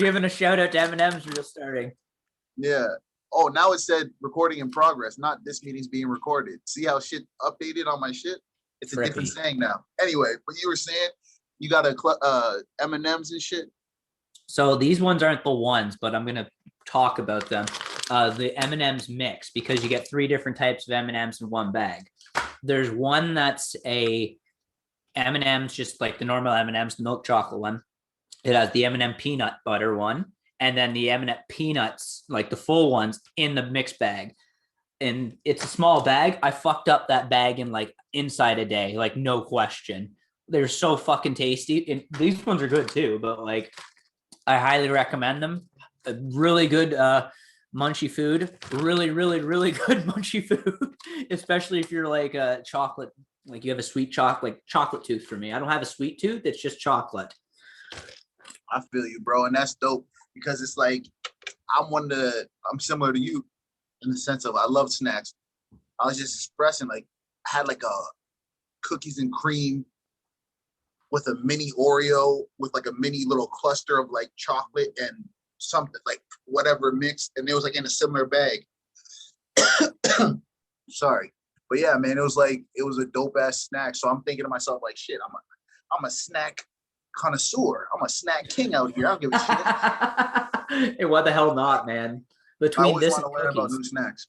Giving a shout out to M&M's real starting. Yeah. Oh, now it said recording in progress, not this meeting's being recorded. See how shit updated on my shit? It's a different saying now. Anyway, but you were saying you got a M&M's and shit. So these ones aren't the ones, but I'm gonna talk about them. The M&M's mix, because you get 3 different types of M&M's in one bag. There's one that's a M&M's, just like the normal M&M's, the milk chocolate one. It has the M&M peanut butter one, and then the M&M peanuts, like the full ones, in the mixed bag. And it's a small bag. I fucked up that bag in like inside a day, like no question. They're so fucking tasty. And these ones are good too, but like I highly recommend them. A really good munchy food. Really, really, really good munchy food, especially if you're like a chocolate, like you have a sweet chocolate tooth. For me, I don't have a sweet tooth. It's just chocolate. I feel you, bro. And that's dope because it's like, I'm similar to you in the sense of I love snacks. I was just expressing, like, I had like a cookies and cream with a mini Oreo with like a mini little cluster of like chocolate and something like whatever mixed, and it was like in a similar bag. Sorry, but yeah, man, it was a dope ass snack. So I'm thinking to myself like, shit, I'm a snack connoisseur. I'm a snack king out here. I don't give a shit. Hey, what the hell not, man? Between this and cookies, about new snacks.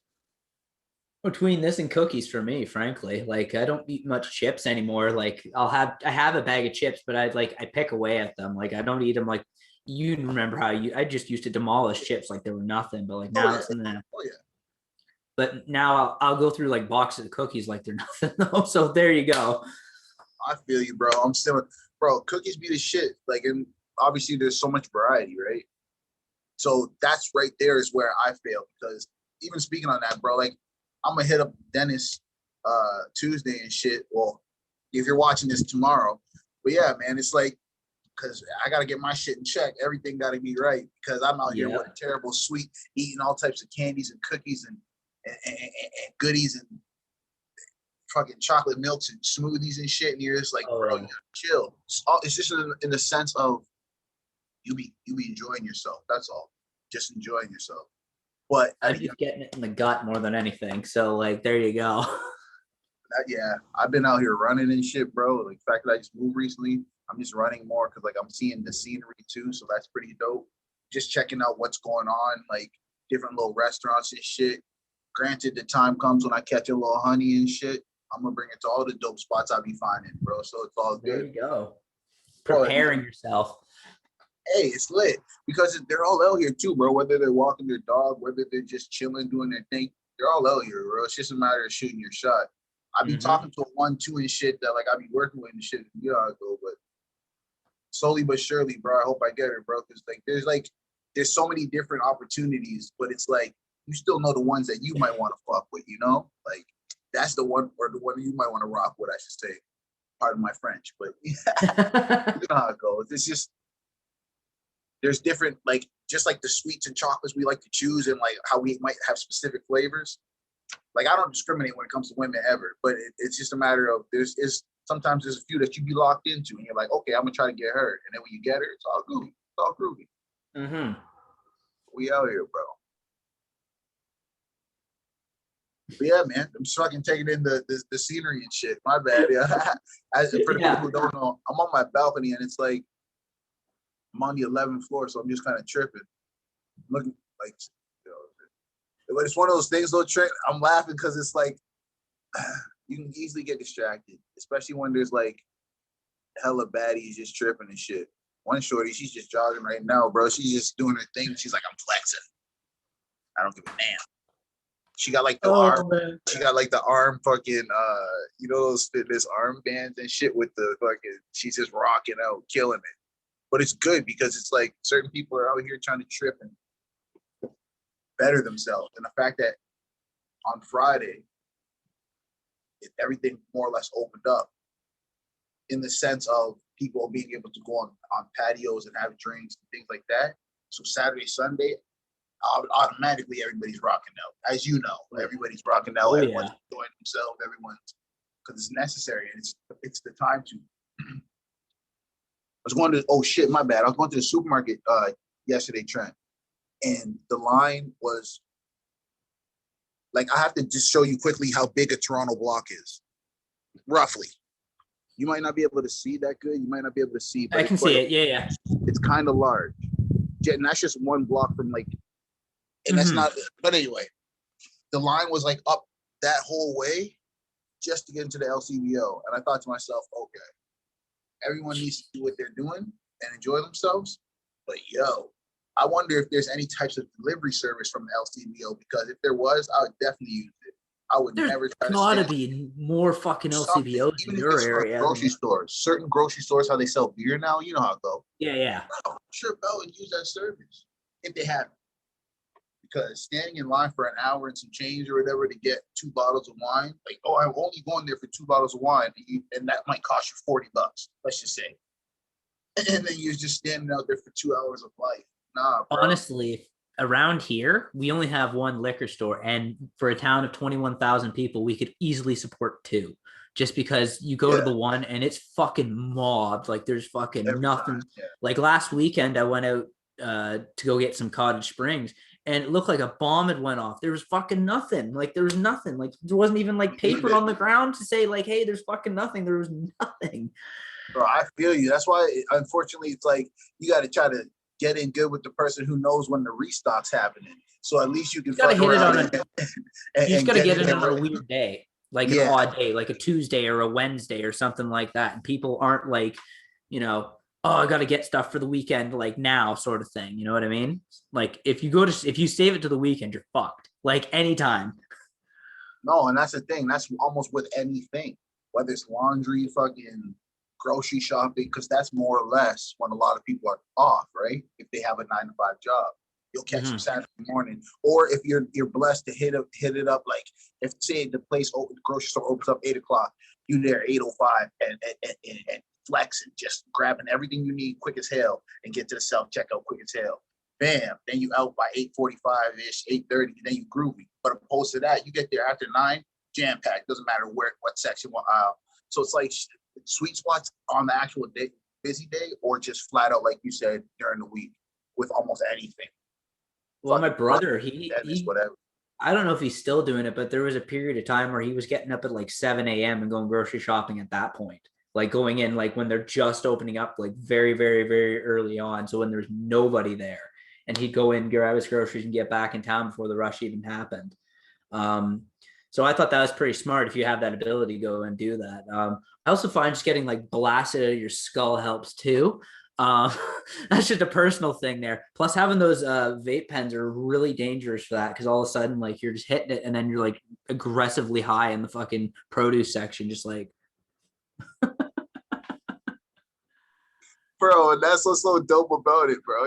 Between this and cookies for me, frankly, like I don't eat much chips anymore. Like I have a bag of chips, but I pick away at them. Like I don't eat them. Like you remember how I just used to demolish chips like they were nothing, but like now it's in that. Oh yeah. But now I'll go through like boxes of cookies like they're nothing though. So there you go. I feel you, bro. I'm still, bro. Cookies be the shit. Like, and obviously there's so much variety, right? So that's right there is where I fail, because even speaking on that, bro, like I'm gonna hit up Dennis Tuesday and shit. Well, if you're watching this tomorrow, but yeah, man, it's like, because I gotta get my shit in check. Everything gotta be right, because I'm out here with a terrible sweet, eating all types of candies and cookies and goodies and fucking chocolate milks and smoothies and shit. And you're just like, bro, you chill. It's just in the sense of you be enjoying yourself. That's all. Just enjoying yourself. But I'm just getting it in the gut more than anything. So like, there you go. Yeah, I've been out here running and shit, bro. Like the fact that I just moved recently, I'm just running more because like I'm seeing the scenery too. So that's pretty dope. Just checking out what's going on, like different little restaurants and shit. Granted, the time comes when I catch a little honey and shit, I'm gonna bring it to all the dope spots I be finding, bro. So it's all good. There you go. Preparing yourself. Hey, it's lit because they're all out here too, bro. Whether they're walking their dog, whether they're just chilling, doing their thing, they're all out here, bro. It's just a matter of shooting your shot. I be talking to a 1-2 and shit that like I be working with and shit. You know how I go, but slowly but surely, bro. I hope I get it, bro. Because there's so many different opportunities, but it's like you still know the ones that you might want to fuck with, you know? Like that's the one, or the one you might want to rock with, I should say. Pardon my French, but you know how it goes. It's just there's different, like just like the sweets and chocolates we like to choose, and like how we might have specific flavors. Like I don't discriminate when it comes to women ever, but it's just a matter of sometimes there's a few that you be locked into, and you're like, okay, I'm gonna try to get her, and then when you get her, it's all groovy, it's all groovy. Mm-hmm. We out here, bro. But yeah, man, I'm just fucking taking in the scenery and shit. My bad. Yeah. For the people who don't know, I'm on my balcony and it's like I'm on the 11th floor, so I'm just kind of tripping. Looking like, but it's one of those things though, Trent. I'm laughing because it's like you can easily get distracted, especially when there's like hella baddies just tripping and shit. One shorty, she's just jogging right now, bro. She's just doing her thing. She's like, I'm flexing. I don't give a damn. She got like the arm. Man. She got like the arm fucking you know those fitness armbands and shit with the fucking. She's just rocking out, killing it. But it's good because it's like certain people are out here trying to trip and better themselves. And the fact that on Friday, everything more or less opened up in the sense of people being able to go on patios and have drinks and things like that. So Saturday, Sunday, automatically everybody's rocking out. As you know, everybody's rocking out. Everyone's enjoying themselves. Everyone's, because it's necessary and it's the time to. I was going to, oh shit, my bad. I was going to the supermarket yesterday, Trent, and the line was like, I have to just show you quickly how big a Toronto block is, roughly. You might not be able to see that good. You might not be able to see, but I can see it. Yeah, yeah. It's kind of large. And that's just one block from like, and that's not, but anyway, the line was like up that whole way just to get into the LCBO. And I thought to myself, okay, everyone needs to do what they're doing and enjoy themselves. But yo, I wonder if there's any types of delivery service from the LCBO, because if there was, I would definitely use it. I would never try to gotta be more fucking LCBOs in your area. Grocery stores, certain grocery stores, how they sell beer now, you know how it go. Yeah, yeah. I'm sure Bell would use that service if they had it. Because standing in line for an hour and some change or whatever to get 2 bottles of wine, like, oh, I'm only going there for 2 bottles of wine, and that might cost you $40, let's just say. And then you're just standing out there for 2 hours of life. Nah, bro. Honestly, around here, we only have one liquor store, and for a town of 21,000 people, we could easily support 2, just because you go to the one and it's fucking mobbed. Like, there's fucking nothing. Like last weekend, I went out to go get some Cottage Springs, and it looked like a bomb had went off. There was fucking nothing. Like, there was nothing. Like, there wasn't even like paper on the ground to say like, hey, there's fucking nothing. There was nothing. Bro, I feel you. That's why, unfortunately, it's like you got to try to get in good with the person who knows when the restock's happening. So at least you can fuck around. You just got to get in on a weird day, like an odd day, like a Tuesday or a Wednesday or something like that. And people aren't like, you know, oh, I got to get stuff for the weekend, like now, sort of thing. You know what I mean? Like if you save it to the weekend, you're fucked. Like anytime. No, and that's the thing. That's almost with anything, whether it's laundry, fucking grocery shopping, because that's more or less when a lot of people are off, right? If they have a 9-to-5 job, you'll catch them Saturday morning, or if you're blessed to hit it up, like if say the grocery store opens up 8 o'clock, you there 8:05 and flexing, just grabbing everything you need quick as hell and get to the self checkout quick as hell. Bam, then you out by 8:45 ish, 8:30, and then you groovy. But opposed to that, you get there after 9, jam packed. Doesn't matter what section, what aisle. So it's like sweet spots on the actual day, busy day, or just flat out, like you said, during the week with almost anything. Well, my brother, he whatever. I don't know if he's still doing it, but there was a period of time where he was getting up at like 7 a.m. and going grocery shopping at that point. Like going in, like when they're just opening up, like very, very, very early on. So when there's nobody there, and he'd go in, grab his groceries, and get back in town before the rush even happened. So I thought that was pretty smart if you have that ability to go and do that. I also find just getting like blasted out of your skull helps too. That's just a personal thing there. Plus having those vape pens are really dangerous for that, because all of a sudden like you're just hitting it and then you're like aggressively high in the fucking produce section, just like bro, that's what's so dope about it, bro.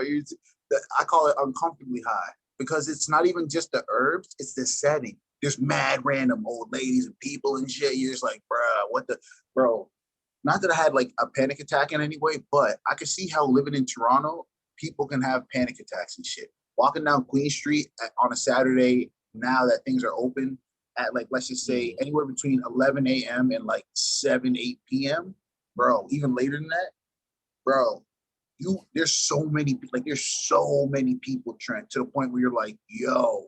I call it uncomfortably high, because it's not even just the herbs, it's the setting. There's mad random old ladies and people and shit. You're just like, bro. Not that I had like a panic attack in any way, but I could see how living in Toronto, people can have panic attacks and shit. Walking down Queen Street on a Saturday, now that things are open at like, let's just say anywhere between 11 a.m. and like 7, 8 p.m., bro, even later than that, bro, there's so many people, Trent, to the point where you're like, yo,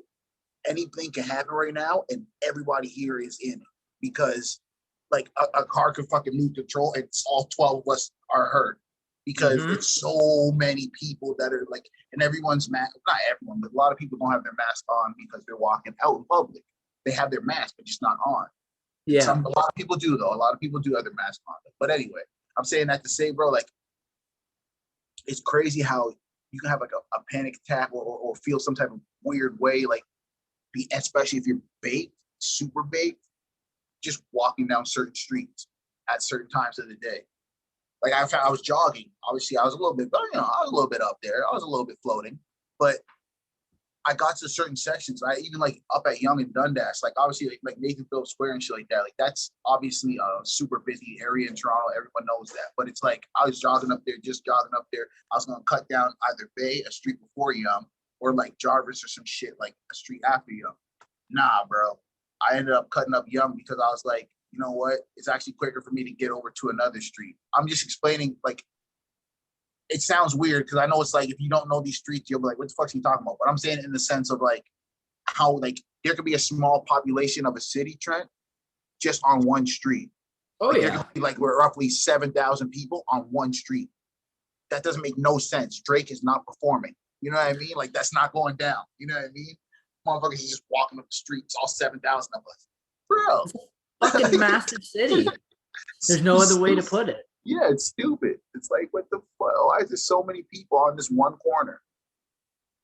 anything can happen right now, and everybody here is in it, because like a car could fucking lose control and all 12 of us are hurt, because there's so many people that are like, and everyone's mask, not everyone, but a lot of people don't have their mask on because they're walking out in public. They have their mask, but just not on. Yeah. A lot of people do though. A lot of people do have their mask on. But anyway, I'm saying that to say, bro, like, it's crazy how you can have like a panic attack or feel some type of weird way, like especially if you're baked, super baked, just walking down certain streets at certain times of the day. Like I was jogging. Obviously, I was a little bit, I was a little bit up there. I was a little bit floating, but I got to certain sections. I even like up at Yonge and Dundas, like obviously like Nathan Phillips Square and shit like that. Like that's obviously a super busy area in Toronto. Everyone knows that. But it's like I was jogging up there. I was gonna cut down either Bay, a street before Yonge, or like Jarvis or some shit like a street after Yonge. Nah, bro. I ended up cutting up Yonge because I was like, you know what? It's actually quicker for me to get over to another street. I'm just explaining, like, it sounds weird because I know it's like if you don't know these streets, you'll be like, what the fuck are you talking about? But I'm saying in the sense of like how like there could be a small population of a city, Trent, just on one street. Oh like, yeah. there could be like we're roughly 7,000 people on one street. That doesn't make no sense. Drake is not performing. You know what I mean? Like that's not going down. You know what I mean? Motherfuckers is just walking up the streets, all 7,000 of us. Bro. It's a fucking massive city. There's no other way to put it. Yeah, it's stupid. It's like, what the fuck? Why is there so many people on this one corner?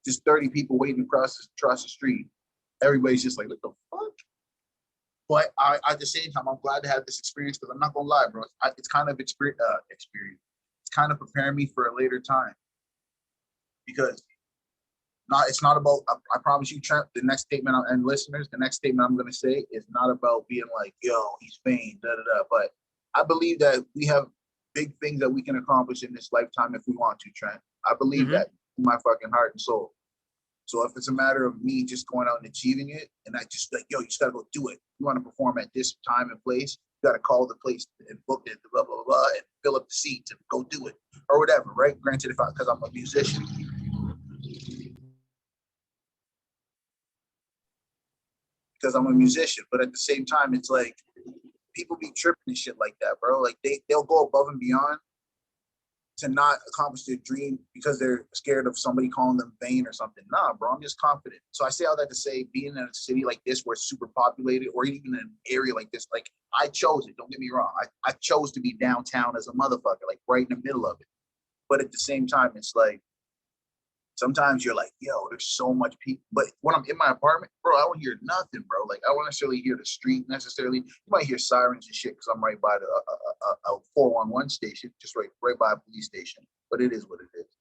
Just 30 people waiting across the street. Everybody's just like, what the fuck? But at the same time, I'm glad to have this experience because I'm not gonna lie, bro. It's kind of experience. It's kind of preparing me for a later time because it's not about. I promise you, Trent. The next statement and listeners, the next statement I'm gonna say is not about being like, yo, he's vain, da da da. But I believe that we have big things that we can accomplish in this lifetime if we want to, Trent. I believe that in my fucking heart and soul. So if it's a matter of me just going out and achieving it, and I just like, yo, you just gotta go do it. You want to perform at this time and place, you gotta call the place and book it, blah blah blah, and fill up the seats and go do it or whatever, right? Granted, because I'm a musician, but at the same time, it's like people be tripping and shit like that, bro. Like they'll go above and beyond to not accomplish their dream because they're scared of somebody calling them vain or something. Nah, bro, I'm just confident. So I say all that to say, being in a city like this where it's super populated, or even in an area like this, like I chose it. Don't get me wrong. I chose to be downtown as a motherfucker, like right in the middle of it. But at the same time, it's like sometimes you're like, yo, there's so much people. But when I'm in my apartment, bro, I don't hear nothing, bro. Like I don't necessarily hear the street necessarily. You might hear sirens and shit because I'm right by a 411 station, just right by a police station. But it is what it is.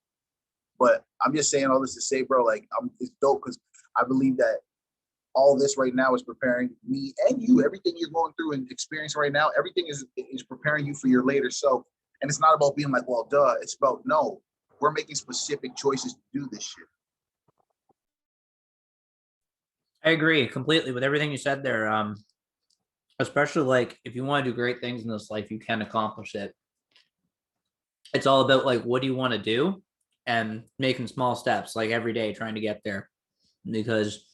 But I'm just saying all this to say, bro, like it's dope because I believe that all this right now is preparing me and you. Everything you're going through and experiencing right now, everything is preparing you for your later self. And it's not about being like, well, duh. It's about no. We're making specific choices to do this shit. I agree completely with everything you said there. Especially like if you want to do great things in this life, you can accomplish it. It's all about like what do you want to do and making small steps like every day trying to get there. Because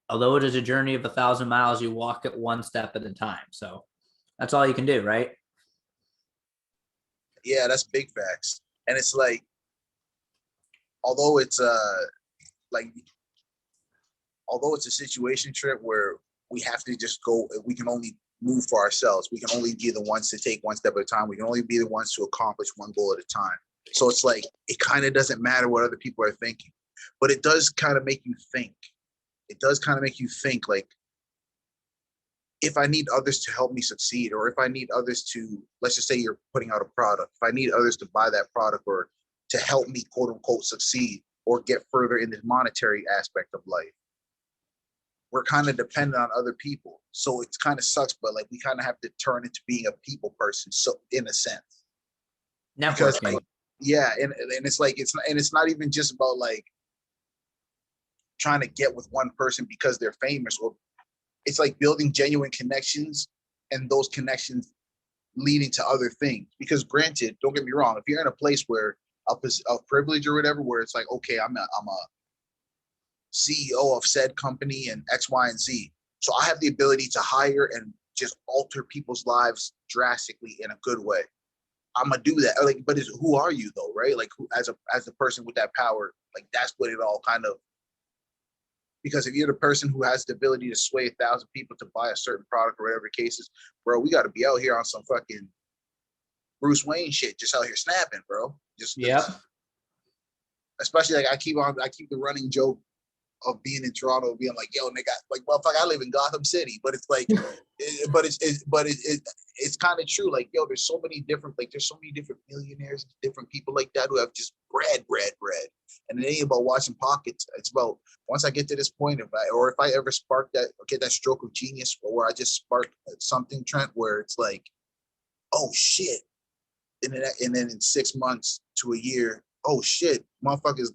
although it is a journey of 1,000 miles, you walk it one step at a time. So that's all you can do, right? Yeah, that's big facts. And it's like, although it's a situation, Trip, where we have to just go, we can only move for ourselves. We can only be the ones to take one step at a time. We can only be the ones to accomplish one goal at a time. So it's like, it kind of doesn't matter what other people are thinking, but it does kind of make you think. It does kind of make you think like, if I need others to help me succeed, or if I need others to, let's just say you're putting out a product, if I need others to buy that product or to help me quote unquote succeed or get further in the monetary aspect of life, we're kind of dependent on other people. So it kind of sucks, but like we kind of have to turn into being a people person. So in a sense, because like, yeah. And it's like, it's not even just about like trying to get with one person because they're famous, or it's like building genuine connections and those connections leading to other things. Because granted, don't get me wrong, if you're in a place where of privilege or whatever, where it's like, okay, I'm a CEO of said company and X, Y, and Z. So I have the ability to hire and just alter people's lives drastically in a good way. I'm gonna do that. Like, but who are you though, right? Like, who, as a person with that power, like that's what it all kind of. Because if you're the person who has the ability to sway 1,000 people to buy a certain product or whatever the case is, bro, we got to be out here on some fucking Bruce Wayne shit, just out here snapping, bro. Yeah. Especially like I keep the running joke of being in Toronto, being like, yo, nigga, like, motherfucker, I live in Gotham City, but it's like, it's kind of true. Like, yo, there's so many different millionaires, different people like that who have just bread. And it ain't about watching pockets. It's about once I get to this point, if I ever spark that, get that stroke of genius, or where I just spark something, Trent, where it's like, oh shit, and then in 6 months to a year, oh shit, motherfuckers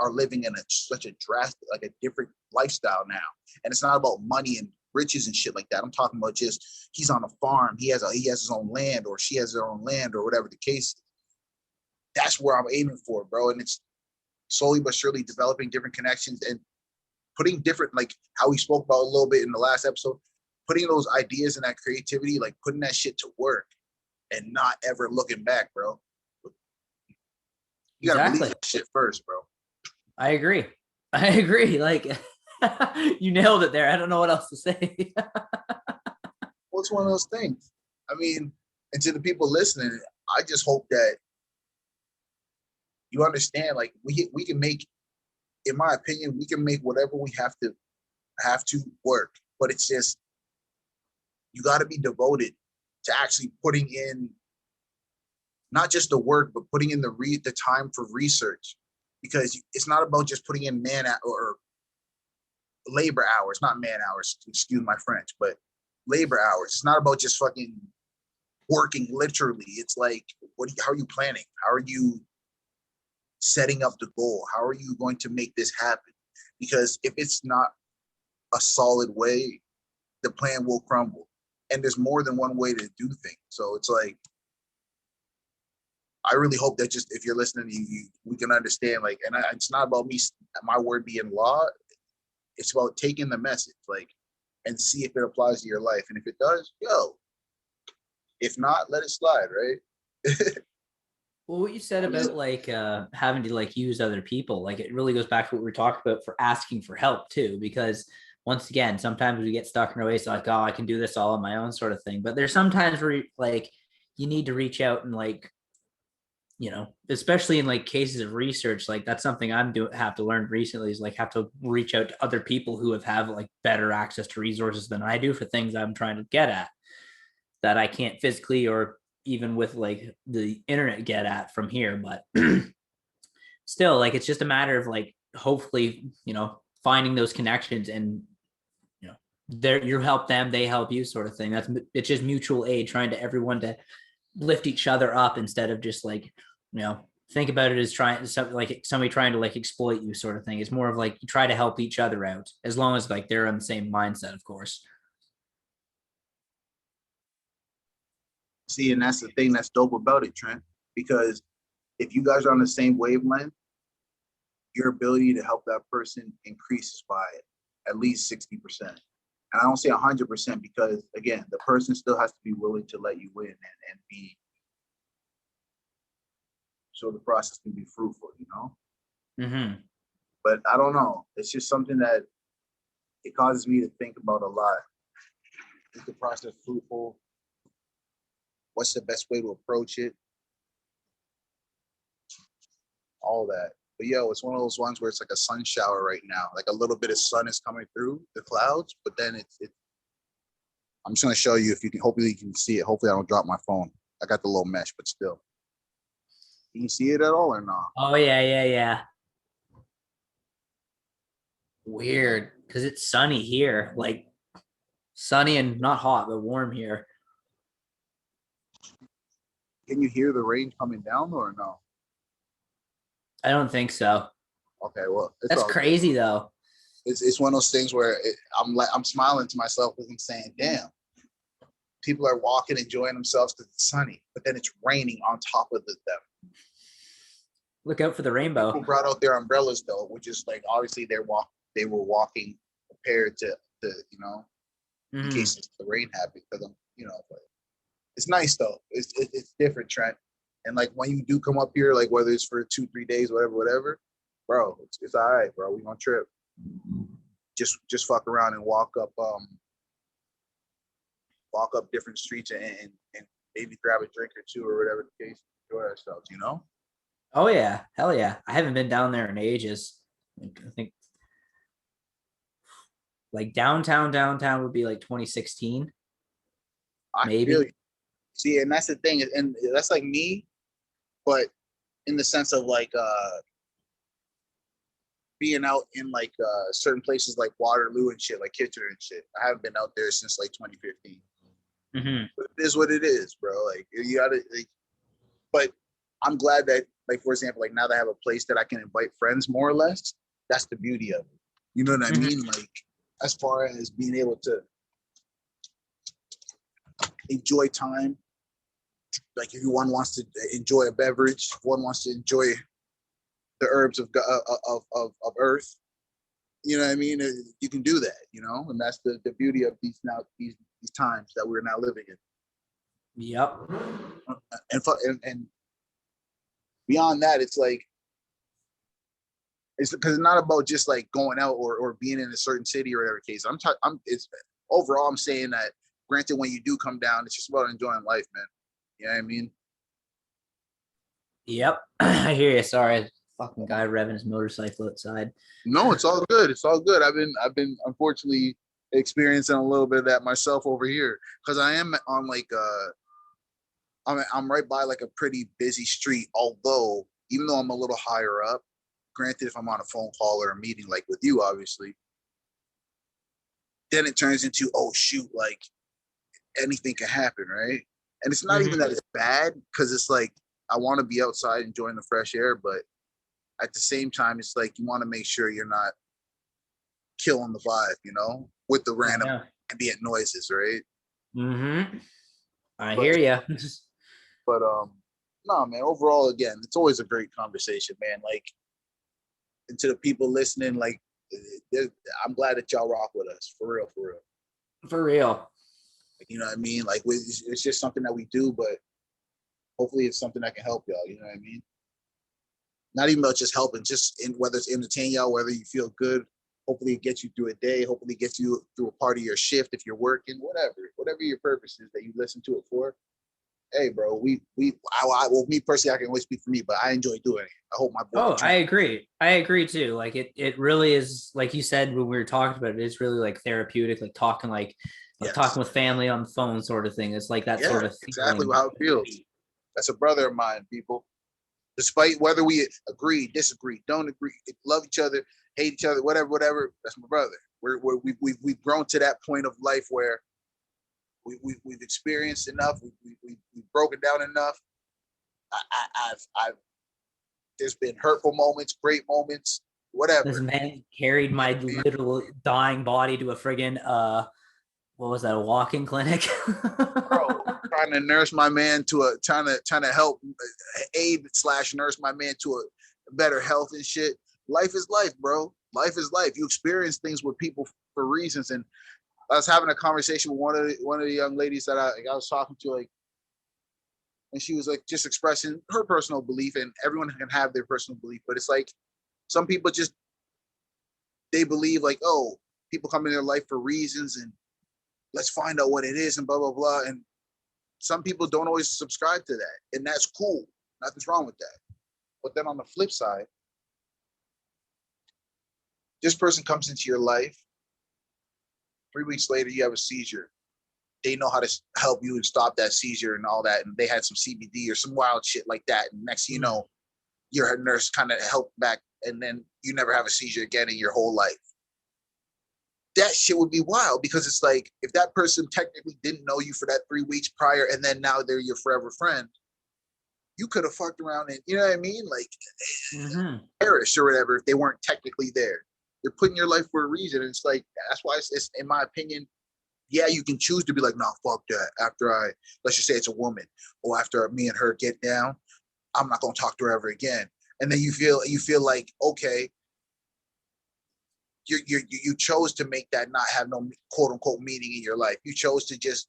are living in such a drastic, like a different lifestyle now. And it's not about money and riches and shit like that. I'm talking about just he's on a farm, he has his own land, or she has her own land, or whatever the case is. that's where I'm aiming for, bro. And it's slowly but surely developing different connections and putting different, like how we spoke about a little bit in the last episode, putting those ideas and that creativity, like putting that shit to work and not ever looking back, bro. You gotta believe that shit first, bro. I agree. Like you nailed it there. I don't know what else to say. Well, it's one of those things. I mean, and to the people listening, I just hope that you understand, like we can make, in my opinion, we can make whatever we have to work. But it's just, you got to be devoted to actually putting in not just the work, but putting in the time for research, because it's not about just putting in or labor hours, not man hours, excuse my French, but labor hours. It's not about just fucking working literally. It's like, how are you planning? How are you setting up the goal? How are you going to make this happen? Because if it's not a solid way, the plan will crumble. And there's more than one way to do things. So it's like, I really hope that just, if you're listening, we can understand, like, and it's not about me, my word being law. It's about taking the message, like, and see if it applies to your life. And if it does, yo. If not, let it slide, right? Well, what you said about like having to like use other people, like it really goes back to what we were talking about for asking for help too, because once again, sometimes we get stuck in our ways, like, oh, I can do this all on my own sort of thing. But there's sometimes where like you need to reach out and like, you know, especially in like cases of research, like that's something have to learn recently, is like have to reach out to other people who have like better access to resources than I do for things I'm trying to get at that I can't physically or even with like the internet get at from here. But still, like, it's just a matter of like, hopefully, you know, finding those connections and, you know, you help them, they help you sort of thing. It's just mutual aid, trying to everyone to lift each other up instead of just like, you know, think about it as somebody trying to like exploit you sort of thing. It's more of like you try to help each other out, as long as like they're on the same mindset, of course. See, and that's the thing that's dope about it, Trent, because if you guys are on the same wavelength, your ability to help that person increases by at least 60%. And I don't say 100% because, again, the person still has to be willing to let you in and be, so the process can be fruitful, you know? Mm-hmm. But I don't know. It's just something that it causes me to think about a lot. Is the process fruitful? What's the best way to approach it? All that. But yo, it's one of those ones where it's like a sun shower right now. Like a little bit of sun is coming through the clouds, but then it's I'm just gonna show you if you can. Hopefully you can see it. Hopefully I don't drop my phone. I got the little mesh, but still. Can you see it at all or not? Oh yeah. Weird, because it's sunny here, like sunny and not hot, but warm here. Can you hear the rain coming down or no? I don't think so. Okay, well, that's crazy though. It's one of those things where I'm smiling to myself because I'm saying, damn, people are walking, enjoying themselves because it's sunny, but then it's raining on top of them. Look out for the rainbow. People brought out their umbrellas though, which is like obviously they were walking prepared to you know, in case the rain happened, because I'm, you know, but it's nice though. It's different, Trent. And like when you do come up here, like whether it's for 2-3 days, whatever, bro, it's all right, bro. We gonna trip. Just fuck around and walk up different streets and maybe grab a drink or two or whatever the case, enjoy ourselves, you know? Oh yeah, hell yeah. I haven't been down there in ages. I think like downtown would be like 2016. Maybe. I feel you. See, and that's the thing, and that's like me, but in the sense of like being out in like certain places like Waterloo and shit, like Kitchener and shit. I haven't been out there since like 2015. But it is what it is, bro. Like you gotta, like, but I'm glad that, like, for example, like now that I have a place that I can invite friends more or less, that's the beauty of it. You know what I mean? Like, as far as being able to enjoy time, Like if one wants to enjoy a beverage, one wants to enjoy the herbs of earth, you know what I mean? You can do that, you know, and that's the beauty of these times that we're now living in. Yep. And beyond that, it's like it's because it's not about just like going out or being in a certain city or whatever case. It's overall I'm saying that granted when you do come down, it's just about enjoying life, man. You know what I mean? Yep. I hear you. Sorry. Fucking guy revving his motorcycle outside. No, it's all good. It's all good. I've been unfortunately experiencing a little bit of that myself over here because I am on like I'm right by like a pretty busy street. Although even though I'm a little higher up, granted, if I'm on a phone call or a meeting like with you, obviously, then it turns into oh shoot, like anything can happen, right? And it's not even that it's bad because it's like I want to be outside enjoying the fresh air, but at the same time, it's like you want to make sure you're not killing the vibe, you know, with the random ambient noises, right? I hear you. But no, man. Overall, again, it's always a great conversation, man. Like, and to the people listening, like, I'm glad that y'all rock with us, for real, for real, for real. Like, you know what I mean? Like, it's just something that we do, but hopefully, it's something that can help y'all. You know what I mean? Not even about just helping, just in whether it's entertain y'all, whether you feel good. Hopefully it gets you through a day. Hopefully it gets you through a part of your shift if you're working, whatever your purpose is that you listen to it for. Hey, bro, well, me personally, I can only speak for me, but I enjoy doing it. I hope my boy. Oh, I agree. I agree too. Like it really is, like you said when we were talking about it, it's really like therapeutic, like talking talking with family on the phone sort of thing. It's like that sort of exactly how it feels. That's a brother of mine, people. Despite whether we agree, disagree, don't agree, love each other, hate each other, whatever, that's my brother. We've grown to that point of life where we've experienced enough, we've broken down enough. I've there's been hurtful moments, great moments, whatever. This man carried my little dying body to a friggin' what was that, a walking clinic? Bro, trying to nurse my man trying to help aid / nurse my man to a better health and shit. Life is life, bro. Life is life. You experience things with people for reasons. And I was having a conversation with one of the young ladies that I was talking to, like, and she was like just expressing her personal belief, and everyone can have their personal belief, but it's like some people just they believe like, oh, people come in their life for reasons and let's find out what it is and blah blah blah. And some people don't always subscribe to that, and that's cool. Nothing's wrong with that. But then on the flip side, this person comes into your life. 3 weeks later, you have a seizure. They know how to help you and stop that seizure and all that. And they had some CBD or some wild shit like that. And next thing you know, your nurse kind of helped back, and then you never have a seizure again in your whole life. That shit would be wild, because it's like if that person technically didn't know you for that 3 weeks prior, and then now they're your forever friend, you could have fucked around and, you know what I mean? Like, perish or whatever if they weren't technically there. They're putting your life for a reason. And it's like, that's why it's in my opinion, yeah, you can choose to be like, nah, fuck that. After let's just say it's a woman, or after me and her get down, I'm not going to talk to her ever again. And then you feel like, okay, you chose to make that not have no quote unquote meaning in your life. You chose to just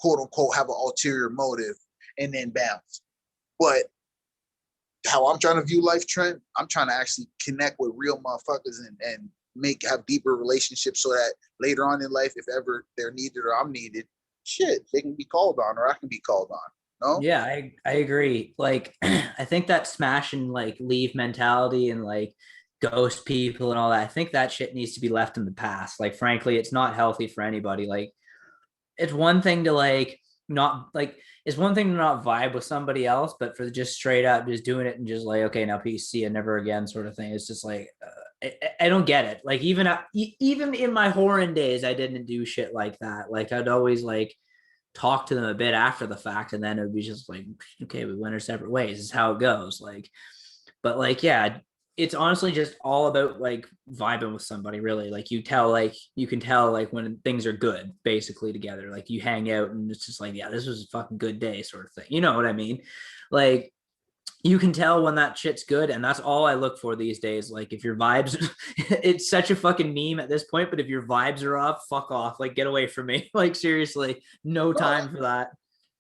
quote unquote have an ulterior motive and then bounce. But how I'm trying to view life, Trent, I'm trying to actually connect with real motherfuckers and have deeper relationships so that later on in life, if ever they're needed or I'm needed, shit, they can be called on or I can be called on. No? Yeah, I agree. Like, I think that smash and like leave mentality and like ghost people and all that, I think that shit needs to be left in the past. Like, frankly, it's not healthy for anybody. Like, it's one thing to like not like it's one thing to not vibe with somebody else, but for just straight up just doing it and just like, okay, now peace, see you never again sort of thing. It's just like I don't get it. Like even in my whoring days, I didn't do shit like that. Like I'd always like talk to them a bit after the fact, and then it would be just like, okay, we went our separate ways. This is how it goes. Like, but like, yeah, it's honestly just all about like vibing with somebody, really. Like you can tell like when things are good basically together. Like you hang out and it's just like, yeah, this was a fucking good day sort of thing. You know what I mean? Like you can tell when that shit's good, and that's all I look for these days. Like if your vibes it's such a fucking meme at this point, but if your vibes are off, fuck off. Like get away from me. Like seriously, no time for that.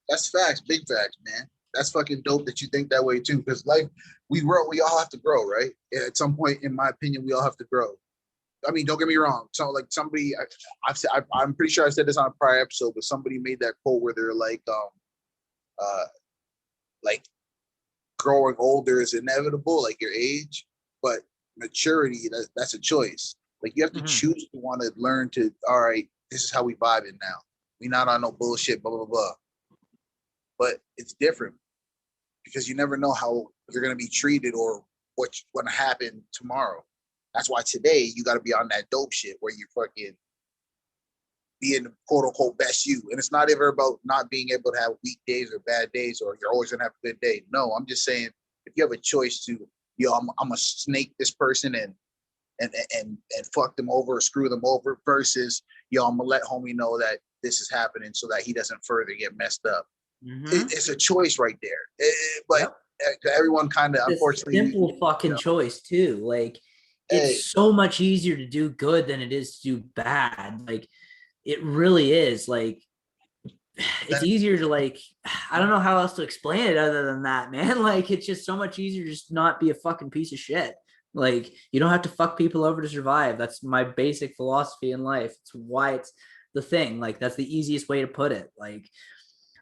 That's facts, big facts, man. That's fucking dope that you think that way too. Because life, we all have to grow, right? At some point, in my opinion, we all have to grow. I mean, don't get me wrong. So, like somebody, I'm pretty sure I said this on a prior episode, but somebody made that quote where they're uh, like growing older is inevitable, like your age, but maturity, that's a choice. Like you have to choose to want to learn to, all right, this is how we vibe it now. We not on no bullshit, blah, blah, blah. But it's different because you never know how you're going to be treated or what's going to happen tomorrow. That's why today you got to be on that dope shit where you're fucking being the quote unquote best you. And it's not ever about not being able to have weak days or bad days or you're always going to have a good day. No, I'm just saying if you have a choice to, I'm going to snake this person and fuck them over or screw them over versus, I'm going to let homie know that this is happening so that he doesn't further get messed up. It's a choice right there. But everyone kind of, unfortunately, simple fucking choice too. Like it's so much easier to do good than it is to do bad. Like it really is. Like it's easier to like, I don't know how else to explain it other than that, man. Like it's just so much easier to just not be a fucking piece of shit. Like you don't have to fuck people over to survive. That's my basic philosophy in life. It's why it's the thing. Like that's the easiest way to put it. Like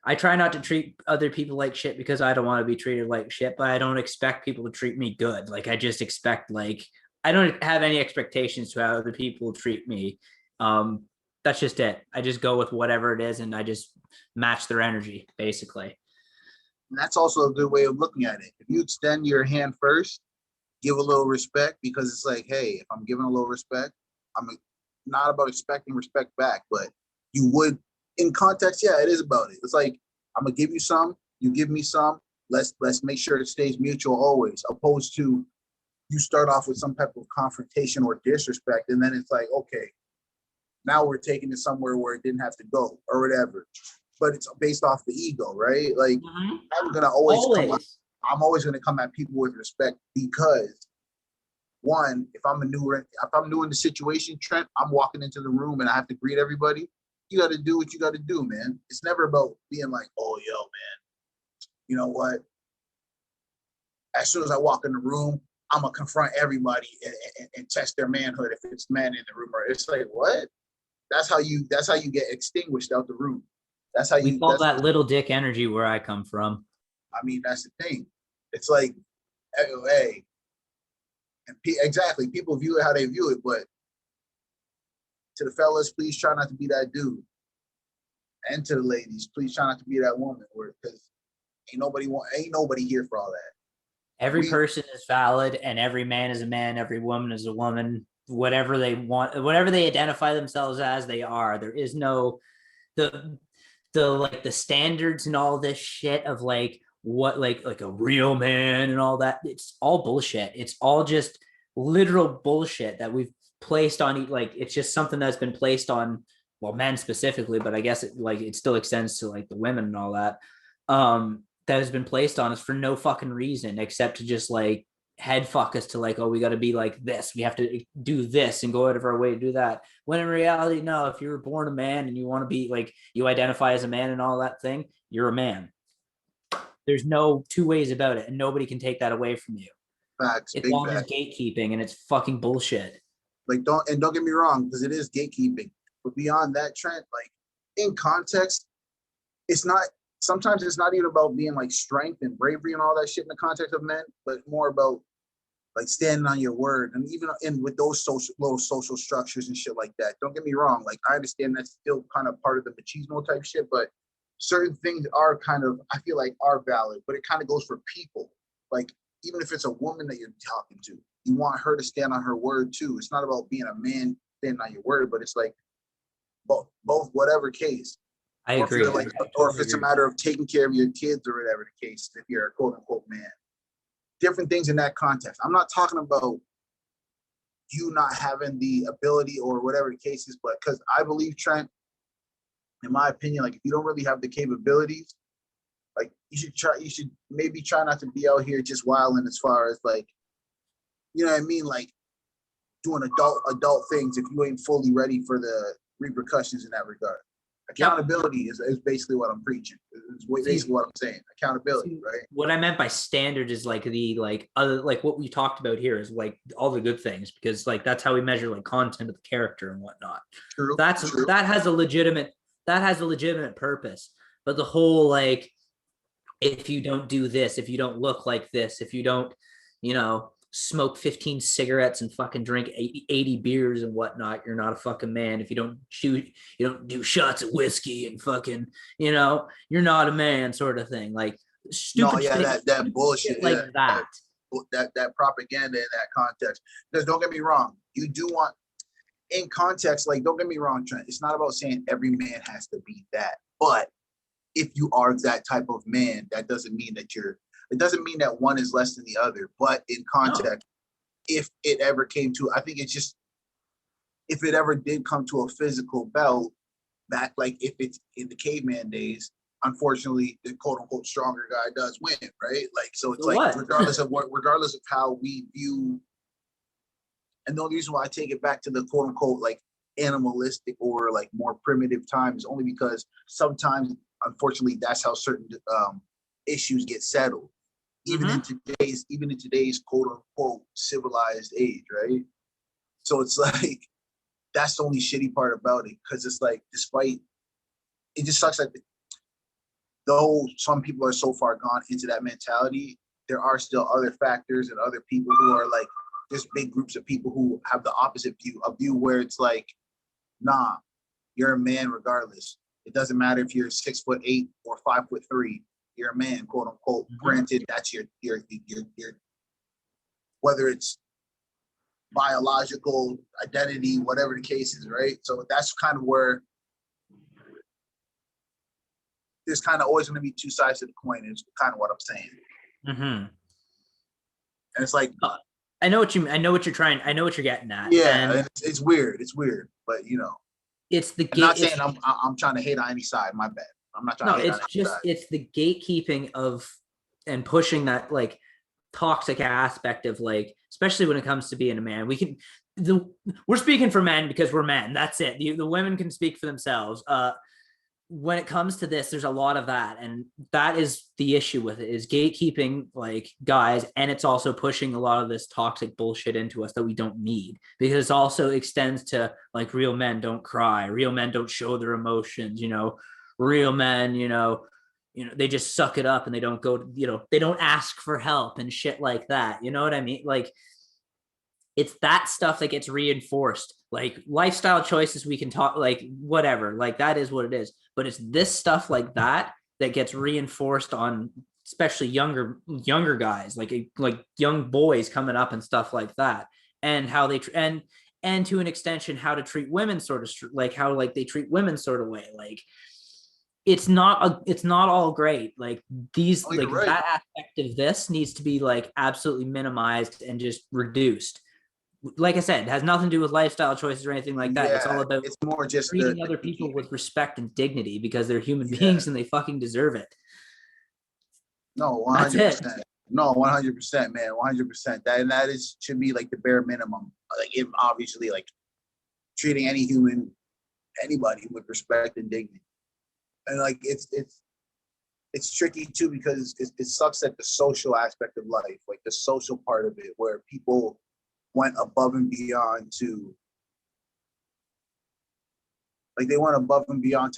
I try not to treat other people like shit because I don't want to be treated like shit, but I don't expect people to treat me good. Like I just expect like I don't have any expectations to how other people treat me. That's just it. I just go with whatever it is and I just match their energy basically. And that's also a good way of looking at it. If you extend your hand first, give a little respect because it's like, hey, if I'm giving a little respect, I'm not about expecting respect back, but you would in context, yeah, it is about it. It's like I'm gonna give you some, you give me some. Let's make sure it stays mutual always, opposed to you start off with some type of confrontation or disrespect, and then it's like, okay, now we're taking it somewhere where it didn't have to go or whatever. But it's based off the ego, right? Like I'm gonna I'm always gonna come at people with respect because one, if I'm new in the situation, Trent, I'm walking into the room and I have to greet everybody. You got to do what you got to do, man. It's never about being like, oh, yo, man, you know what? As soon as I walk in the room, I'm gonna confront everybody and test their manhood if it's man in the room. Or it's like, what? That's how you get extinguished out the room. That's how we call that little dick energy where I come from. I mean, that's the thing. It's like, hey, and exactly. People view it how they view it, but to the fellas, please try not to be that dude. And to the ladies, please try not to be that woman, because ain't nobody here for all that. Every person is valid, and every man is a man, every woman is a woman. Whatever they want, whatever they identify themselves as, they are. There is no the like the standards and all this shit of like what like a real man and all that. It's all bullshit. It's all just literal bullshit that we've placed on, like it's just something that's been placed on, well, men specifically, but I guess it still extends to like the women and all that, that has been placed on us for no fucking reason except to just like head fuck us to like, oh, we got to be like this, we have to do this and go out of our way to do that, when in reality, no, if you were born a man and you want to be like, you identify as a man and all that thing, you're a man. There's no two ways about it, and nobody can take that away from you. Facts, it's all just gatekeeping, and it's fucking bullshit. Like, don't get me wrong, because it is gatekeeping. But beyond that, Trent, like in context, sometimes it's not even about being like strength and bravery and all that shit in the context of men, but more about like standing on your word. And even with those little social structures and shit like that, don't get me wrong. Like I understand that's still kind of part of the machismo type shit, but certain things are kind of, I feel like are valid, but it kind of goes for people. Like even if it's a woman that you're talking to, you want her to stand on her word too. It's not about being a man standing on your word, but it's like both whatever case. I agree. Or if it's a matter of taking care of your kids or whatever the case, if you're a quote unquote man. different things in that context. I'm not talking about you not having the ability or whatever the case is, but because I believe, Trent, in my opinion, like if you don't really have the capabilities, like you should maybe try not to be out here just wilding as far as like, you know what I mean? Like doing adult things if you ain't fully ready for the repercussions in that regard. Accountability is basically what I'm preaching. It's basically what I'm saying. Accountability, right? What I meant by standard is like the other like what we talked about here is like all the good things, because like that's how we measure like content of the character and whatnot. True. That has a legitimate purpose. But the whole like, if you don't do this, if you don't look like this, if you don't, smoke 15 cigarettes and fucking drink 80 beers and whatnot, you're not a fucking man. If you don't do shots of whiskey and fucking, you're not a man, sort of thing. Like stupid that bullshit like that propaganda in that context. Because don't get me wrong, you do want in context, like don't get me wrong, Trent, it's not about saying every man has to be that, but if you are that type of man, that doesn't mean that it doesn't mean that one is less than the other. But in context, if it ever came to, I think it's just, if it ever did come to a physical belt, that like if it's in the caveman days, unfortunately, the quote unquote stronger guy does win, right? Like, so it's like, regardless of how we view, and the only reason why I take it back to the quote unquote like animalistic or like more primitive times is only because sometimes, unfortunately, that's how certain issues get settled. Even in today's quote unquote civilized age, right? So it's like that's the only shitty part about it, because it's like, despite it just sucks that though some people are so far gone into that mentality, there are still other factors and other people who are like, there's big groups of people who have the opposite view, a view where it's like, nah, you're a man regardless. It doesn't matter if you're 6'8" or 5'3". You're a man, quote unquote. Granted, that's your whether it's biological identity, whatever the case is, right? So that's kind of where there's kind of always going to be two sides to the coin. Is kind of what I'm saying. And it's like, I know what you're getting at. Yeah, and it's weird. It's weird, but it's the. I'm not saying I'm trying to hate on any side. My bad. I'm not trying to hate on any side. It's the gatekeeping of and pushing that like toxic aspect of like, especially when it comes to being a man. We're speaking for men because we're men. That's it. The women can speak for themselves. When it comes to this, there's a lot of that, and that is the issue with it, is gatekeeping like guys, and it's also pushing a lot of this toxic bullshit into us that we don't need, because it also extends to like, real men don't cry, real men don't show their emotions, real men, they just suck it up and they don't go, they don't ask for help and shit like that. You know what I mean? Like, it's that stuff that gets reinforced. Like lifestyle choices, we can talk like whatever, like that is what it is. But it's this stuff like that gets reinforced on especially younger guys, like young boys coming up and stuff like that, and how they and to an extension how to treat women, sort of like how like they treat women sort of way. Like it's not all great. Like these like right. That aspect of this needs to be like absolutely minimized and just reduced. Like I said, it has nothing to do with lifestyle choices or anything like that. Yeah, it's all about, it's more just treating other people with respect and dignity, because they're human beings and they fucking deserve it. No, 100%. No, 100%, man, 100%. That is should be like the bare minimum. Like, if obviously, like treating anybody with respect and dignity. And like it's tricky too, because it sucks at the social aspect of life, like the social part of it, where people went above and beyond to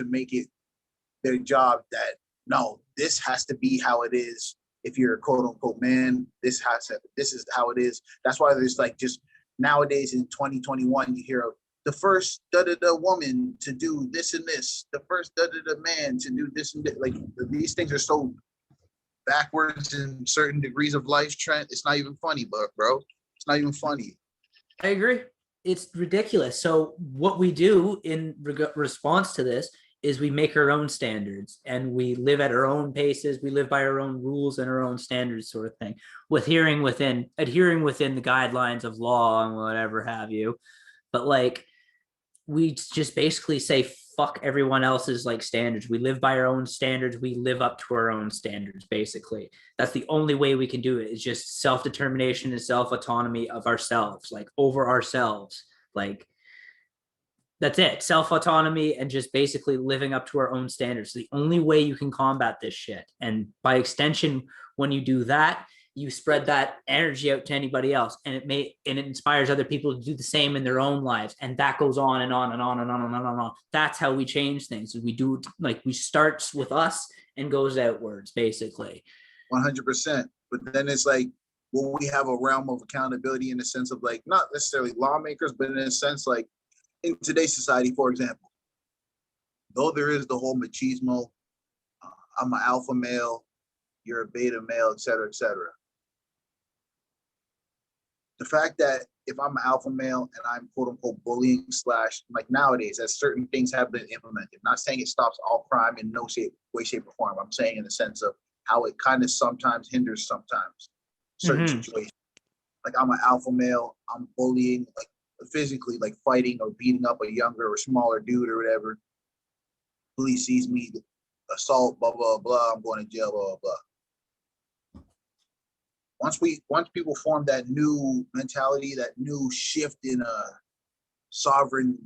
make it their job that, no, this has to be how it is. If you're a quote unquote man, this is how it is. That's why there's like, just nowadays in 2021, you hear of the first woman to do this and this, the first man to do this and that. Like, these things are so backwards in certain degrees of life, Trent. It's not even funny, bro. It's not even funny. I agree. It's ridiculous. So what we do in response to this is we make our own standards and we live at our own paces. We live by our own rules and our own standards, sort of thing, with adhering within the guidelines of law and whatever have you. But like, we just basically say fuck everyone else's like standards. We live by our own standards. We live up to our own standards. Basically, that's the only way we can do it. Is just self-determination and self-autonomy of ourselves, like over ourselves. Like, that's it. Self-autonomy and just basically living up to our own standards. The only way you can combat this shit. And by extension, when you do that, you spread that energy out to anybody else, and it inspires other people to do the same in their own lives, and that goes on and on and on and on and on and on. That's how we change things. We do, like, we starts with us and goes outwards, basically. 100%. But then it's like, will we have a realm of accountability in the sense of like, not necessarily lawmakers, but in a sense like in today's society, for example, though there is the whole machismo, I'm an alpha male, you're a beta male, et cetera, et cetera. The fact that if I'm an alpha male and I'm quote unquote bullying slash, like nowadays, as certain things have been implemented, not saying it stops all crime in no way, shape, or form. I'm saying in the sense of how it kind of sometimes hinders sometimes certain situations. Like I'm an alpha male, I'm bullying, like physically, like fighting or beating up a younger or smaller dude or whatever. Police sees me, assault, blah, blah, blah, I'm going to jail, blah, blah, blah. Once people form that new mentality, that new shift in a sovereign,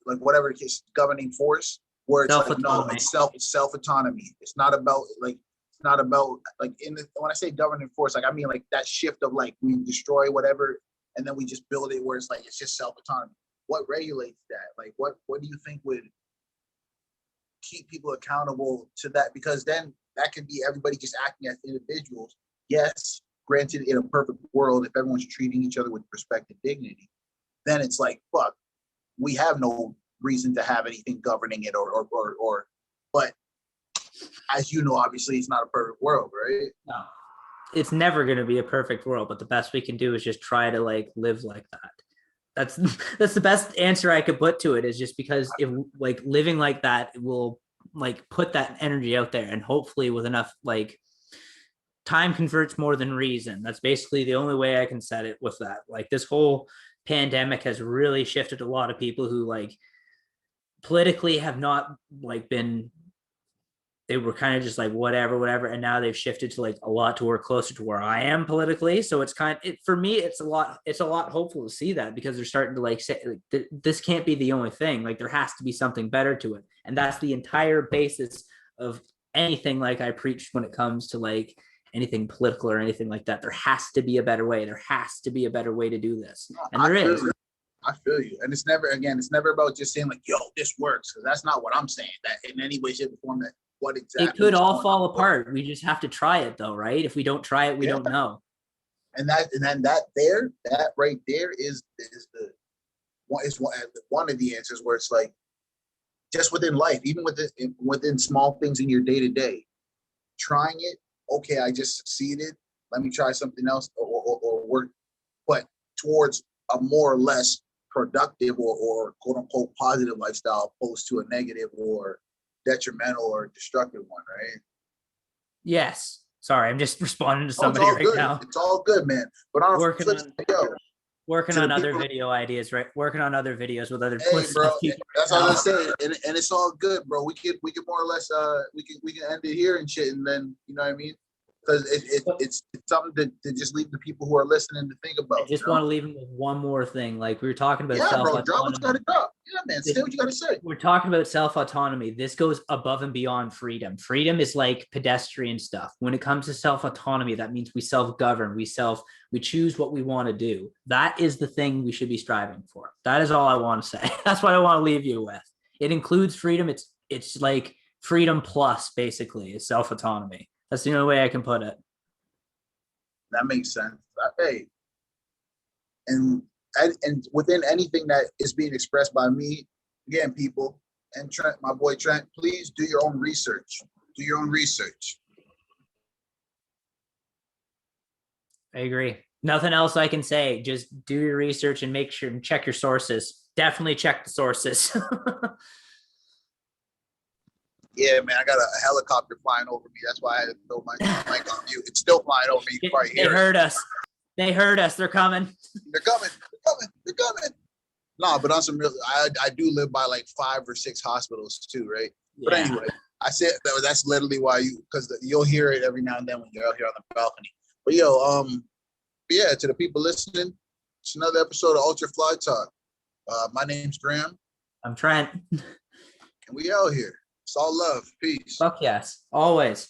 like whatever it is, governing force, where it's like, no, it's self autonomy. It's not about like when I say governing force, like I mean like that shift of like we destroy whatever and then we just build it where it's like it's just self autonomy. What regulates that? Like what do you think would keep people accountable to that? Because then that could be everybody just acting as individuals. Yes. Granted, in a perfect world, if everyone's treating each other with respect and dignity, then it's like, fuck, we have no reason to have anything governing it but as you know, obviously it's not a perfect world, right? No, it's never going to be a perfect world, but the best we can do is just try to like live like that. That's the best answer I could put to it, is just because if like living like that will like put that energy out there, and hopefully with enough like time converts more than reason. That's basically the only way I can set it with that. Like this whole pandemic has really shifted a lot of people who like politically have not like been, they were kind of just like whatever, and now they've shifted to like a lot to work closer to where I am politically. So it's kind of, for me, it's a lot hopeful to see that, because they're starting to like say like, this can't be the only thing. Like there has to be something better to it, and that's the entire basis of anything like I preach when it comes to like anything political or anything like that. There has to be a better way. There has to be a better way to do this, and there is. I feel you. And it's never about just saying like, yo, this works. Because that's not what I'm saying. That in any way, shape, or form, that what exactly. It could all fall apart. We just have to try it though, right? If we don't try it, we don't know. And that right there is one of the answers, where it's like, just within life, even within small things in your day to day, trying it. Okay, I just succeeded. Let me try something else or work, but towards a more or less productive or quote unquote positive lifestyle, opposed to a negative or detrimental or destructive one, right? Yes. Sorry, I'm just responding to somebody right now. It's all good, man. But on working on other video ideas, right? Working on other videos with other bro. That's all I'm saying, and it's all good, bro. We can more or less we can end it here and shit, and then you know what I mean. Because it's something to just leave the people who are listening to think about. I just want to leave them with one more thing. Like we were talking about self-autonomy. Drop what you got to drop. Yeah, man. Say what you got to say. We're talking about self-autonomy. This goes above and beyond freedom. Freedom is like pedestrian stuff. When it comes to self-autonomy, that means we self-govern. We choose what we want to do. That is the thing we should be striving for. That is all I want to say. That's what I want to leave you with. It includes freedom. It's like freedom plus, basically, is self-autonomy. That's the only way I can put it. That makes sense. Hey, and within anything that is being expressed by me, again, people, and Trent, my boy Trent, please do your own research. Do your own research. I agree. Nothing else I can say. Just do your research and make sure and check your sources. Definitely check the sources. Yeah, man, I got a helicopter flying over me. That's why I had to throw my mic on mute. It's still flying over me. You can probably They hear it. heard us. They heard us. They're coming. They're coming. They're coming. They're coming. No, but on some real, I do live by like 5 or 6 hospitals too, right? But Yeah. anyway, I said that's literally why because you'll hear it every now and then when you're out here on the balcony. But yo, yeah, to the people listening, it's another episode of Ultra Fly Talk. My name's Graham, I'm Trent. and we out here. It's all love. Peace. Fuck yes. Always.